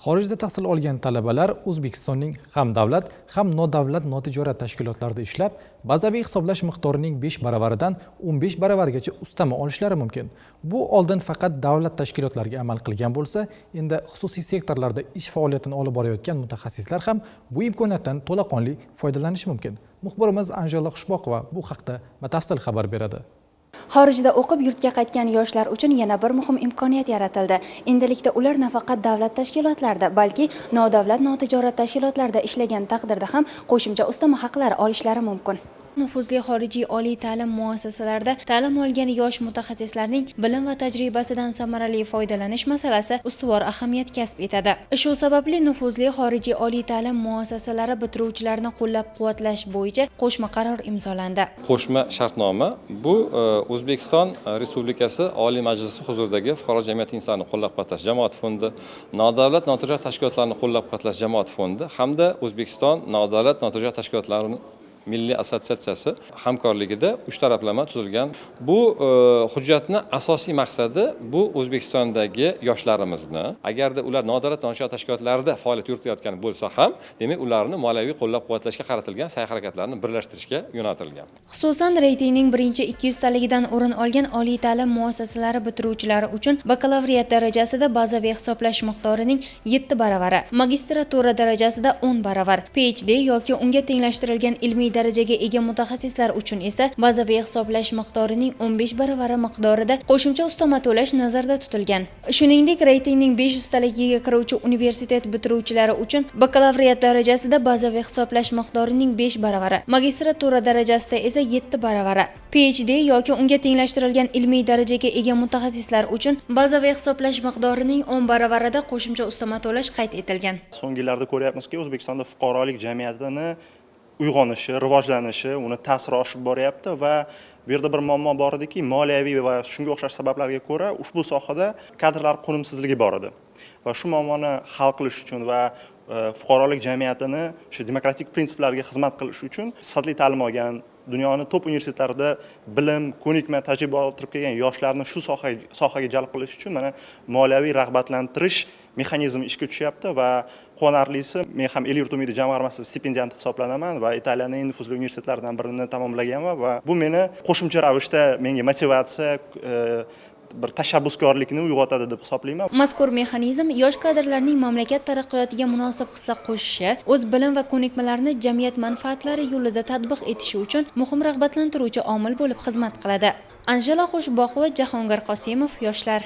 Xorijda tahsil olgan talabalar O'zbekistonning ham davlat, ham nodavlat notijorat tashkilotlarida ishlab, bazaviy hisoblash miqdorining 5 baravaridan 15 baravargacha ustama olishlari mumkin. Bu oldin faqat davlat tashkilotlariga amal qilgan bo'lsa, endi xususiy sektorlarda ish faoliyatini olib borayotgan mutaxassislar ham bu imkoniyatdan to'laqonli foydalanishi mumkin. Muxbirimiz Anjela Xushboqova bu haqda batafsil xabar beradi. Xorijda o'qib yurtga qaytgan yoshlar uchun yana bir muhim imkoniyat yaratildi. Endilikda ular nafaqat davlat tashkilotlarida, balki nodavlat notijorat tashkilotlarda ishlagan taqdirda ham qo'shimcha ustama haqlari olishlari mumkin. Nufuzli xorijiy oliy ta'lim muassasalarida ta'lim olgan yosh mutaxassislarning bilim va tajribasidan samarali foydalanish masalasi ustuvor ahamiyat kasb etadi. Shu sababli nufuzli xorijiy oliy ta'lim muassasalari bitiruvchilarini qo'llab-quvvatlash bo'yicha qo'shma qaror imzolandi. Qo'shma shartnoma bu O'zbekiston Respublikasi Oliy Majlisi huzuridagi fuqaro jamiyat insonini qo'llab-quvvatlash jamoat fondi, nodavlat notijorat tashkilotlarini qo'llab-quvvatlash jamoat fondi hamda O'zbekiston nodavlat notijorat tashkilotlarining Milliy assotsiatsiyasi hamkorligida uch taraflama tuzilgan. Bu hujjatning asosiy maqsadi bu O'zbekistondagi yoshlarimizni, agarda ular nodavlat notijorat tashkilotlarida faoliyat yuritayotgan bo'lsa ham, demak ularni moliyaviy qo'llab-quvvatlashga qaratilgan sa'y-harakatlarni birlashtirishga yo'naltirilgan. Xususan, reytingning birinchi 200 taligidan o'rin olgan oliy ta'lim muassasalari bitiruvchilari uchun bakalavriat darajasida bazaviy hisoblash miqdorining 7 baravari, magistratura darajasida 10 baravar, PhD yoki unga tenglashtirilgan ilmiy darajaga ega mutaxassislar uchun esa bazaviy hisoblash miqdorining 15 baravari miqdorida qo'shimcha ustama to'lash nazarda tutilgan. Shuningdek, reytingning 500 taligiga kiruvchi universitet bitiruvchilari uchun bakalavriat darajasida bazaviy hisoblash miqdorining 5 baravari, magistratura darajasida esa 7 baravari, PhD yoki unga tenglashtirilgan ilmiy darajaga ega mutaxassislar uchun bazaviy hisoblash miqdorining 10 baravarida qo'shimcha ustama to'lash qayd etilgan. So'nggi yillarda ko'ryapmizki, O'zbekistonda fuqarolik jamiyatini uyg'onishi, rivojlanishi, uni ta'siri oshib boryapti va bu yerda bir muammo bor ediki, moliyaviy va shunga o'xshash sabablarga ko'ra ushbu sohada kadrlar qo'nimsizligi bor edi. Va shu muammoni hal qilish uchun va fuqarolik jamiyatini shu demokratik prinsiplarga xizmat qilish uchun sifatli ta'lim olgan, dunyoni top universitetlarida bilim, ko'nikma, tajriba orttirib kelgan yoshlarni shu sohaga jalb qilish uchun mana moliyaviy rag'batlantirish mexanizmi ishga tushyapti va quvonarlisi, men ham El yurt umidi jamg'armasi stipendianti hisoblanaman va Italiyaning nufuzli universitetlaridan birini tamomlaganman va bu meni qo'shimcha ravishda menga motivatsiya, bir tashabbuskorlikni uyg'otadi deb hisoblayman. Mazkur mexanizm yosh kadrlarning mamlakat taraqqiyotiga munosib hissa qo'shishi, o'z bilim va ko'nikmalarini jamiyat manfaatlari yo'lida tatbiq etishi uchun muhim rag'batlantiruvchi omil bo'lib xizmat qiladi. Anjela Xushboqova, Jahongir Qosimov, yoshlar.